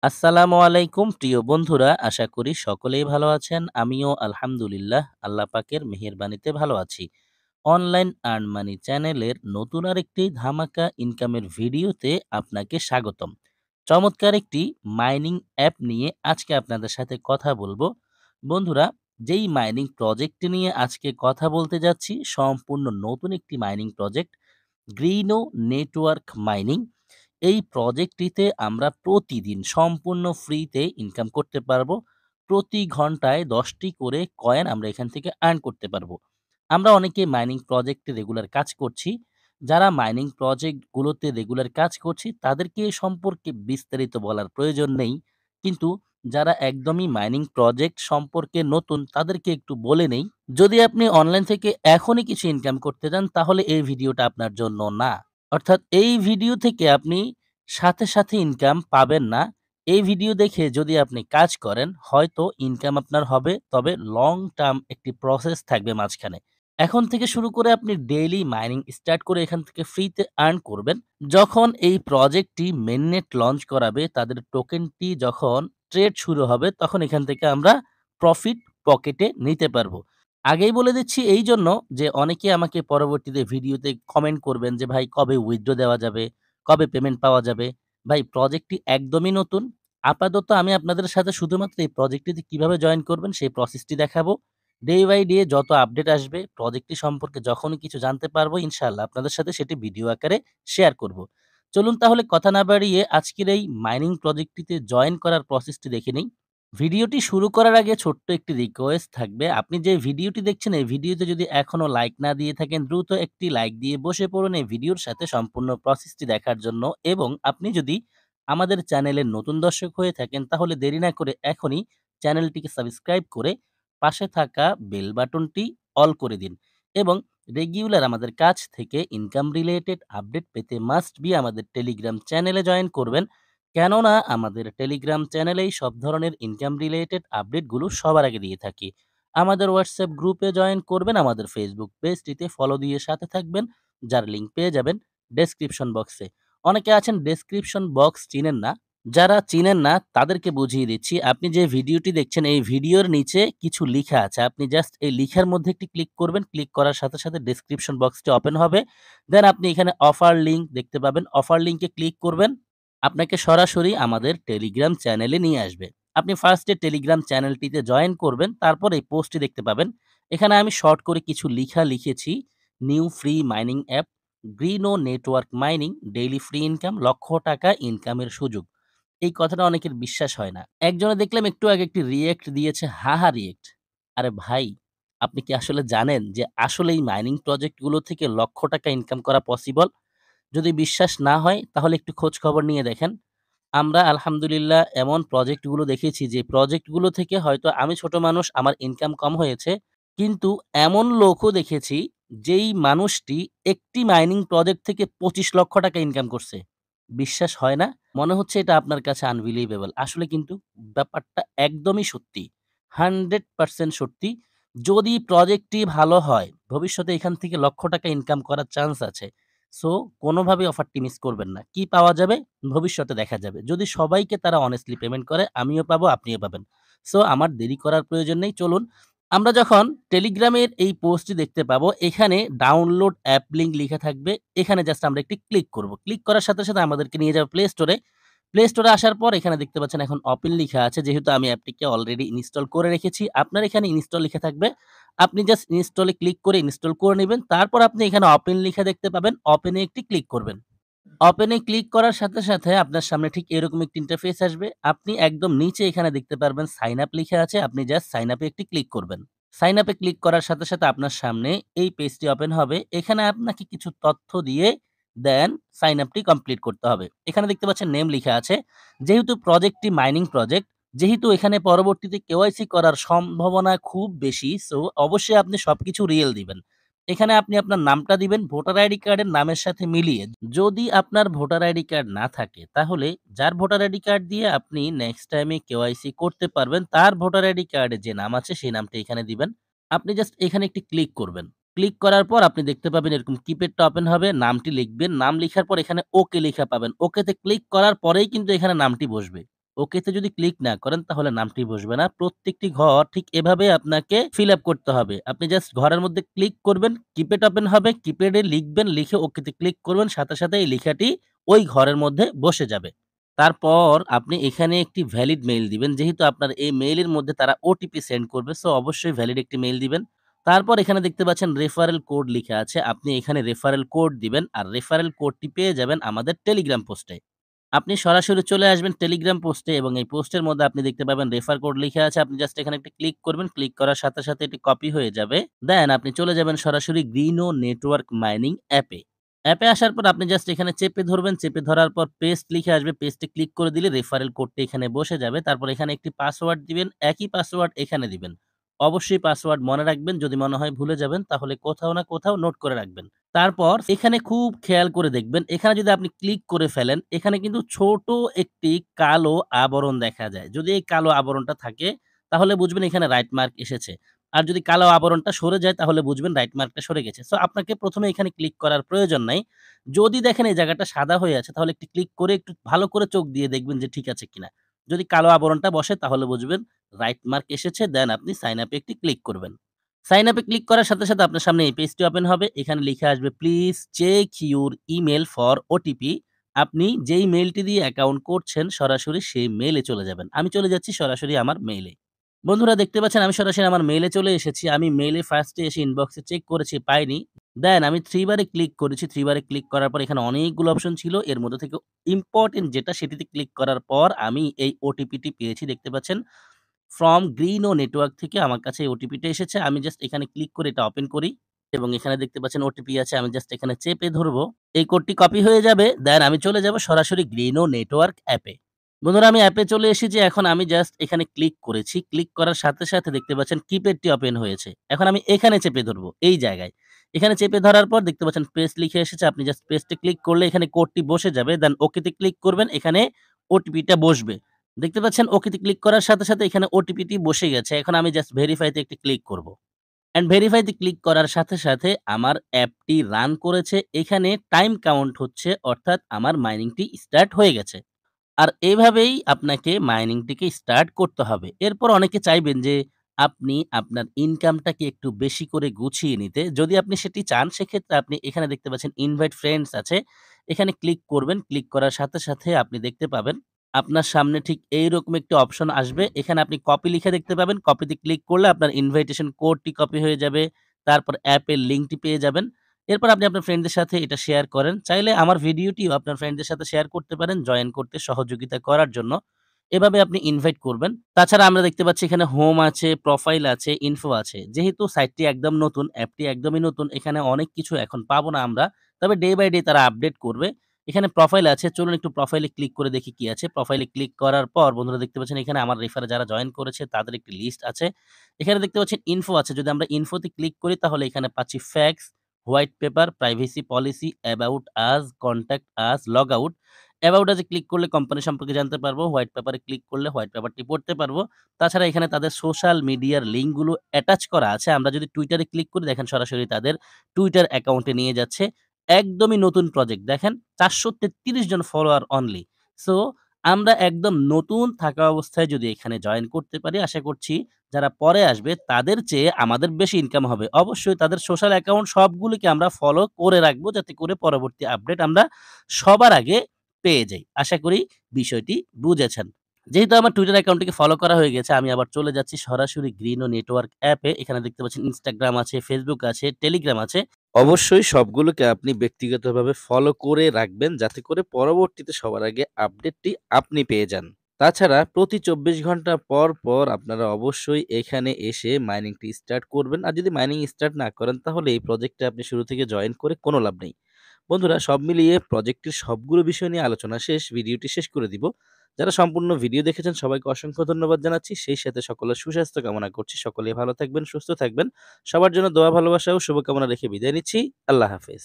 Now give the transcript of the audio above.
আসসালামু আলাইকুম প্রিয় বন্ধুরা, আশা করি সকলেই ভালো আছেন। আমিও আলহামদুলিল্লাহ আল্লাহ পাকের মেহেরবানিতে ভালো আছি। অনলাইন আর্ন মানি চ্যানেলের নতুন আরেকটি ধামাকা ইনকামের ভিডিওতে আপনাকে স্বাগতম। চমৎকার একটি মাইনিং অ্যাপ নিয়ে আজকে আপনাদের সাথে কথা বলবো। বন্ধুরা, যেই মাইনিং প্রজেক্ট নিয়ে আজকে কথা বলতে যাচ্ছি সম্পূর্ণ নতুন একটি মাইনিং প্রজেক্ট, গ্রিনো নেটওয়ার্ক মাইনিং। এই প্রজেক্টটিতে আমরা প্রতিদিন সম্পূর্ণ ফ্রিতে ইনকাম করতে পারবো। প্রতি ঘন্টায় ১০টি করে কয়েন আমরা এখান থেকে আর্ন করতে পারবো। আমরা অনেকে মাইনিং প্রজেক্টে রেগুলার কাজ করছি। যারা মাইনিং প্রজেক্টগুলোতে রেগুলার কাজ করছি তাদেরকে এ সম্পর্কে বিস্তারিত বলার প্রয়োজন নেই। কিন্তু যারা একদমই মাইনিং প্রজেক্ট সম্পর্কে নতুন তাদেরকে একটু বলে নেই। যদি আপনি অনলাইন থেকে এখনই কিছু ইনকাম করতে চান তাহলে এই ভিডিওটা আপনার জন্য না। অর্থাৎ এই ভিডিও থেকে আপনি সাথে ইনকাম পাবেন না। এই ভিডিও দেখে যদি আপনি কাজ করেন হয়তো ইনকাম আপনার হবে, তবে লং টার্ম একটি প্রসেস থাকবে মাঝখানে। এখন থেকে শুরু করে আপনি ডেইলি মাইনিং স্টার্ট করে এখান থেকে ফ্রিতে আর্ন করবেন। যখন এই প্রজেক্টটি মেইননেট লঞ্চ করাবে, তাদের টোকেনটি যখন ট্রেড শুরু হবে তখন এখান থেকে আমরা প্রফিট পকেটে নিতে পারবো। আগেই বলে দিচ্ছি এইজন্য যে অনেকে আমাকে পরবর্তীতে ভিডিওতে কমেন্ট করবেন যে, "ভাই কবে উইথড্র দেওয়া যাবে? কবে পেমেন্ট পাওয়া যাবে?" ভাই প্রজেক্টটি একদমই নতুন। আপাতত আমি আপনাদের সাথে শুধুমাত্র এই প্রজেক্টটিতে কিভাবে জয়েন করবেন সেই প্রসেসটি দেখাবো। ডে বাই ডে যত আপডেট আসবে প্রজেক্টটি সম্পর্কে যখনই কিছু জানতে পারবো ইনশাআল্লাহ আপনাদের সাথে সেটি ভিডিও আকারে শেয়ার করব। চলুন তাহলে কথা না বাড়িয়ে আজকের এই মাইনিং প্রজেক্টটিতে জয়েন করার প্রসেসটি দেখে নেই। ভিডিওটি শুরু করার আগে ছোট্ট একটি রিকোয়েস্ট থাকবে। আপনি যে ভিডিওটি দেখছেন এই ভিডিওতে যদি এখনো লাইক না দিয়ে থাকেন দ্রুত একটি লাইক দিয়ে বসে পড়ুন এই ভিডিওর সাথে সম্পূর্ণ প্রসেসটি দেখার জন্য। এবং আপনি যদি আমাদের চ্যানেলের নতুন দর্শক হয়ে থাকেন তাহলে দেরি না করে এখনই চ্যানেলটিকে সাবস্ক্রাইব করে পাশে থাকা বেল বাটনটি অল করে দিন। এবং রেগুলার আমাদের কাছ থেকে ইনকাম রিলেটেড আপডেট পেতে মাস্ট বি আমাদের টেলিগ্রাম চ্যানেলে জয়েন করবেন। কেননা আমাদের টেলিগ্রাম চ্যানেলেই সব ধরনের ইনকাম রিলেটেড আপডেটগুলো সবার আগে দিয়ে থাকি। আমাদের হোয়াটসঅ্যাপ গ্রুপে জয়েন করবেন, আমাদের ফেসবুক পেজটিতে ফলো দিয়ে সাথে থাকবেন, যার লিঙ্ক পেয়ে যাবেন ডেসক্রিপশন বক্সে। অনেকে আছেন ডেসক্রিপশন বক্স চিনেন না। যারা চিনেন না তাদেরকে বুঝিয়ে দিচ্ছি। আপনি যে ভিডিওটি দেখছেন এই ভিডিওর নিচে কিছু লিখা আছে। আপনি জাস্ট এই লিখার মধ্যে একটি ক্লিক করবেন। ক্লিক করার সাথে ডেসক্রিপশন বক্সটি ওপেন হবে। দেন আপনি এখানে অফার লিঙ্ক দেখতে পাবেন। অফার লিঙ্কে ক্লিক করবেন। আপনাকে সরাসরি আমাদের টেলিগ্রাম চ্যানেলে নিয়ে আসবে। আপনি ফার্স্টে টেলিগ্রাম চ্যানেলটিতে জয়েন করবেন। তারপর এই পোস্টটি দেখতে পাবেন। এখানে আমি শর্ট করে কিছু লিখা লিখেছি। New free mining app, Greeno network mining, daily free income, lakh টাকা ইনকামের সুযোগ। এই কথাটা অনেকের বিশ্বাস হয় না। একজনে দেখলাম একটু আগে একটি রিঅ্যাক্ট দিয়েছে, হাহা রিঅ্যাক্ট। আরে ভাই, আপনি কি আসলে জানেন যে আসলে এই মাইনিং প্রজেক্ট গুলো থেকে লক্ষ টাকা ইনকাম করা পসিবল? যদি বিশ্বাস না হয় তাহলে একটু খোঁজ খবর নিয়ে দেখেন। আমরা আলহামদুলিল্লাহ এমন প্রজেক্টগুলো দেখেছি যে প্রজেক্টগুলো থেকে হয়তো আমি ছোট মানুষ, আমার ইনকাম কম হয়েছে। কিন্তু এমন লোকও দেখেছি যেই মানুষটি একটি মাইনিং প্রজেক্ট থেকে ২৫ লক্ষ টাকা ইনকাম করছে। বিশ্বাস হয় না? মনে হচ্ছে এটা আপনার কাছে আনবিলিভেবল। আসলে কিন্তু ব্যাপারটা একদমই সত্যি। 100% সত্যি। যদি প্রজেক্টটি ভালো হয়, ভবিষ্যতে এখান থেকে লক্ষ টাকা ইনকাম করার চান্স আছে। সো কোনোভাবেই অফারটি মিস করবেন না। কি পাওয়া যাবে? ভবিষ্যতে দেখা যাবে। যদি সবাইকে তারা honestly পেমেন্ট করে, আমিও পাবো, আপনিও পাবেন। সো আমার দেরি করার প্রয়োজন নেই। চলুন, আমরা যখন টেলিগ্রামের এই পোস্টটি দেখতে পাবো, এখানে ডাউনলোড অ্যাপ লিংক লিখা থাকবে। এখানে জাস্ট আমরা একটি ক্লিক করব। ক্লিক করার সাথে আমাদেরকে নিয়ে যাবে প্লে স্টোরে। প্লে স্টোরে আসার পর এখানে দেখতে পাচ্ছেন এখন ওপেন লিখা আছে। যেহেতু আমি অ্যাপটিকে অলরেডি ইনস্টল করে রেখেছি, আপনার এখানে ইনস্টল লিখা থাকবে। আপনি জাস্ট ইনস্টলে ক্লিক করে ইনস্টল করে নিবেন। তারপর আপনি এখানে ওপেন লিখা দেখতে পাবেন। ওপেনে একটি ক্লিক করবেন। ওপেন এ ক্লিক করার সাথে আপনার সামনে ঠিক এরকম একটি ইন্টারফেস আসবে। আপনি একদম নিচে এখানে দেখতে পারবেন সাইন আপ লিখা আছে। আপনি জাস্ট সাইন আপ এ একটি ক্লিক করবেন। সাইন আপ এ ক্লিক করার সাথে আপনার সামনে এই পেজটি ওপেন হবে। এখানে আপনাকে কিছু তথ্য দিয়ে দেন সাইন আপটি কমপ্লিট করতে হবে। এখানে দেখতে পাচ্ছেন নেম লিখা আছে। যেহেতু প্রজেক্টটি মাইনিং প্রজেক্ট, যেহেতু এখানে পরবর্তীতে কেওয়াইসি করার সম্ভাবনা খুব বেশি, সো অবশ্যই আপনি সবকিছু রিয়েল দিবেন। এখানে আপনি আপনার নামটা দিবেন ভোটার আইডি কার্ডের নামের সাথে মিলিয়ে। যদি আপনার ভোটার আইডি কার্ড না থাকে তাহলে যার ভোটার আইডি কার্ড দিয়ে আপনি নেক্সট টাইমে কেওয়াইসি করতে পারবেন, তার ভোটার আইডি কার্ডে যে নাম আছে সেই নামটা এখানে দিবেন। আপনি জাস্ট এখানে একটি ক্লিক করবেন। ক্লিক করার পর আপনি দেখতে পাবেন এরকম কিপ্যাডটা ওপেন হবে। নামটি লিখবেন। নাম লিখার পর এখানে ওকে লেখা পাবেন। ওকেতে ক্লিক করার পরেই কিন্তু এখানে নামটি বসবে। ওকেতে যদি ক্লিক না করেন তাহলে নামটি বসবে না। প্রত্যেকটি ঘর ঠিক এভাবে আপনাকে ফিল আপ করতে হবে। আপনি জাস্ট ঘরের মধ্যে ক্লিক করবেন, কিপ্যাড ওপেন হবে, কিপ্যাডে লিখবেন, লিখে ওকেতে ক্লিক করবেন। সাথে, সাথে এই লেখাটি ওই ঘরের মধ্যে বসে যাবে। তারপর আপনি এখানে একটি ভ্যালিড মেইল দিবেন। যেহেতু আপনার এই মেইলের মধ্যে তারা ওটিপি সেন্ড করবে, সো অবশ্যই ভ্যালিড একটি মেইল দিবেন। তারপর এখানে দেখতে পাচ্ছেন রেফারেল কোড লিখা আছে। আপনি এখানে রেফারেল কোড দিবেন। আর রেফারেল কোডটি পেয়ে যাবেন আমাদের টেলিগ্রাম পোস্টে। আপনি সরাসরি চলে আসবেন টেলিগ্রাম পোস্টে এবং এই পোস্টের মধ্যে আপনি দেখতে পাবেন রেফার কোড লিখা আছে। আপনি জাস্ট এখানে একটা ক্লিক করবেন। ক্লিক করার সাথে, সাথে এটি কপি হয়ে যাবে। দেন আপনি চলে যাবেন সরাসরি গ্রিনো নেটওয়ার্ক মাইনিং অ্যাপে। অ্যাপে আসার পর আপনি জাস্ট এখানে চেপে ধরবেন। চেপে ধরার পর পেস্ট লিখে আসবে। পেস্টে ক্লিক করে দিলে রেফারেল কোডটি এখানে বসে যাবে। তারপর এখানে একটি পাসওয়ার্ড দিবেন। একই পাসওয়ার্ড এখানে দিবেন। অবশ্যই পাসওয়ার্ড মনে রাখবেন। যদি মনে হয় ভুলে যাবেন তাহলে কোথাও না কোথাও নোট করে রাখবেন। তারপর এখানে খুব খেয়াল করে দেখবেন, এখানে যদি আপনি ক্লিক করে ফেলেন, এখানে কিন্তু ছোট একটি কালো আবরণ দেখা যায়। যদি এই কালো আবরণটা থাকে, তাহলে বুঝবেন এখানে রাইট মার্ক এসেছে। আর যদি কালো আবরণটা সরে যায়, তাহলে বুঝবেন রাইট মার্কটা সরে গেছে। সো আপনাকে ১ম এ এখানে ক্লিক করার প্রয়োজন নাই। যদি দেখেন এই জায়গাটা সাদা হয়ে আছে, তাহলে একটু ক্লিক করে একটু ভালো করে চোখ দিয়ে দেখবেন যে ঠিক আছে কিনা। যদি কালো আবরণটা বসে, তাহলে বুঝবেন রাইট মার্ক এসেছে। দেন আপনি সাইন আপ এ একটি ক্লিক করবেন। সাইন আপ এ ক্লিক করার সাথে, সাথে আপনার সামনে এই পেজটি ওপেন হবে। এখানে লিখে আসবে please check your email for OTP. আপনি যেই মেইলটি দিয়ে অ্যাকাউন্ট করছেন সরাসরি সেই মেইলে চলে যাবেন। আমি চলে যাচ্ছি সরাসরি আমার মেইলে। বন্ধুরা দেখতে পাচ্ছেন আমি সরাসরি আমার মেইলে চলে এসেছি। আমি মেইলে ফার্স্টে এসে ইনবক্সে চেক করেছি, পাইনি। দেন আমি 3 বারে ক্লিক করেছি। 3 বারে ক্লিক করার পর এখানে অনেকগুলো অপশন ছিল। এর মধ্যে থেকে ইম্পোর্টেন্ট যেটা সেটিতে ক্লিক করার পর আমি এই ওটিপিটি পেয়েছি দেখতে পাচ্ছেন। ফ্রম গ্রিনো নেটওয়ার্ক থেকে আমার কাছে এই ওটিপিটা এসেছে। আমি জাস্ট এখানে ক্লিক করে এটা ওপেন করি এবং এখানে দেখতে পাচ্ছেন ওটিপি আছে। আমি জাস্ট এখানে চেপে ধরবো। এই কোডটি কপি হয়ে যাবে। দেন আমি চলে যাব সরাসরি গ্রিনো নেটওয়ার্ক অ্যাপে। বন্ধুরা আমি অ্যাপে চলে এসেছি। এখন আমি জাস্ট এখানে ক্লিক করেছি। ক্লিক করার সাথে, সাথে দেখতে পাচ্ছেন কিপ্যাডটি ওপেন হয়েছে। এখন আমি এখানে চেপে ধরবো, এই জায়গায়। এখানে চেপে ধরার পর দেখতে পাচ্ছেন পেস্ট লিখে এসেছে। আপনি জাস্ট পেস্টে ক্লিক করলে এখানে কোডটি বসে যাবে। দেন ওকেতে ক্লিক করবেন। এখানে ওটিপিটা বসবে। দেখতে পাচ্ছেন ওকেতে ক্লিক করার সাথে, সাথে এখানে ওটিপিটি বসে গেছে। এখন আমি জাস্ট ভেরিফাই তে একটি ক্লিক করব। অ্যান্ড ভেরিফাই তে ক্লিক করার সাথে, সাথে আমার অ্যাপটি রান করেছে। এখানে টাইম কাউন্ট হচ্ছে অর্থাৎ আমার মাইনিংটি স্টার্ট হয়ে গেছে। আর এভাবেই আপনাকে মাইনিংটিকে স্টার্ট করতে হবে। এরপর অনেকে চাইবেন যে আপনি আপনার ইনকামটাকে একটু বেশি করে গুছিয়ে নিতে। যদি আপনি সেটি চান সেক্ষেত্রে আপনি এখানে দেখতে পাচ্ছেন ইনভাইট ফ্রেন্ডস আছে। এখানে ক্লিক করবেন। ক্লিক করার সাথে, সাথে আপনি দেখতে পাবেন আপনার সামনে ঠিক এইরকম একটি অপশন আসবে। এখানে আপনি কপি লিখে দেখতে পাবেন। কপিতে ক্লিক করলে আপনার ইনভাইটেশন কোডটি কপি হয়ে যাবে। তারপর অ্যাপের লিঙ্কটি পেয়ে যাবেন। এরপর আপনি আপনার ফ্রেন্ডদের সাথে এটা শেয়ার করেন। চাইলে আমার ভিডিওটিও আপনার ফ্রেন্ডদের সাথে শেয়ার করতে পারেন জয়েন করতে সহযোগিতা করার জন্য। এভাবে আপনি ইনভাইট করবেন। তাছাড়া আমরা দেখতে পাচ্ছি এখানে হোম আছে, প্রোফাইল আছে, ইনফো আছে। যেহেতু সাইটটি একদম নতুন, অ্যাপটি একদমই নতুন, এখানে অনেক কিছু এখন পাবো না আমরা। তবে ডে বাই ডে তারা আপডেট করবে। এখানে প্রোফাইল আছে। চলুন একটু প্রোফাইলে ক্লিক করে দেখি কি আছে। প্রোফাইলে ক্লিক করার পর বন্ধুরা দেখতে পাচ্ছেন এখানে আমার রেফারে যারা জয়েন করেছে তাদের একটি লিস্ট আছে। এখানে দেখতে পাচ্ছেন ইনফো আছে। যদি আমরা ইনফোতে ক্লিক করি তাহলে এখানে পাচ্ছি facts, white paper, privacy policy, about us, contact us, log out. About us A click করলে কোম্পানি সম্পর্কে জানতে পারবো। হোয়াইট পেপারে ক্লিক করলে হোয়াইট পেপারটি পড়তে পারবো। তাছাড়া এখানে তাদের সোশ্যাল মিডিয়ার লিঙ্কগুলো অ্যাটাচ করা আছে। আমরা যদি টুইটারে ক্লিক করি দেখেন সরাসরি তাদের টুইটার অ্যাকাউন্টে নিয়ে যাচ্ছে। একদমই নতুন প্রজেক্ট দেখেন ৪৩৩ জন ফলোয়ার অনলি। সো আমরা একদম নতুন থাকা অবস্থায় যদি এখানে জয়েন করতে পারি আশা করছি যারা পরে আসবে তাদের চেয়ে আমাদের বেশি ইনকাম হবে। অবশ্যই তাদের সোশ্যাল অ্যাকাউন্ট সবগুলিকে আমরা ফলো করে রাখবো যাতে করে পরবর্তী আপডেট আমরা সবার আগে পেয়ে যাই। আশা করি বিষয়টি বুঝেছেন। যেহেতু আমার Twitter অ্যাকাউন্টটিকে ফলো করা হয়ে গেছে, আমি আবার চলে যাচ্ছি সরাসরি গ্রিনো নেটওয়ার্ক অ্যাপে। এখানে দেখতে পাচ্ছেন Instagram আছে, Facebook আছে, Telegram আছে। অবশ্যই সবগুলোকে আপনি ব্যক্তিগতভাবে ফলো করে রাখবেন যাতে করে পরবর্তীতে সবার আগে আপডেটটি আপনি পেয়ে যান। তাছাড়া প্রতি ২৪ ঘন্টা পর, পর আপনারা অবশ্যই এখানে এসে মাইনিংটি স্টার্ট করবেন। আর যদি মাইনিং স্টার্ট না করেন তাহলে এই প্রজেক্টে আপনি শুরু থেকে জয়েন করে কোনো লাভ নেই। বন্ধুরা সব মিলিয়ে প্রজেক্টটির সবগুলো বিষয় নিয়ে আলোচনা শেষ। ভিডিওটি শেষ করে দিব। যারা সম্পূর্ণ ভিডিও দেখেছেন সবাইকে অসংখ্য ধন্যবাদ জানাচ্ছি। সেই সাথে সকলের সুস্বাস্থ্য কামনা করছি। সকলেই ভালো থাকবেন, সুস্থ থাকবেন। সবার জন্য দোয়া ভালোবাসা ও শুভকামনা রেখে বিদায় নিচ্ছি। আল্লাহ হাফেজ।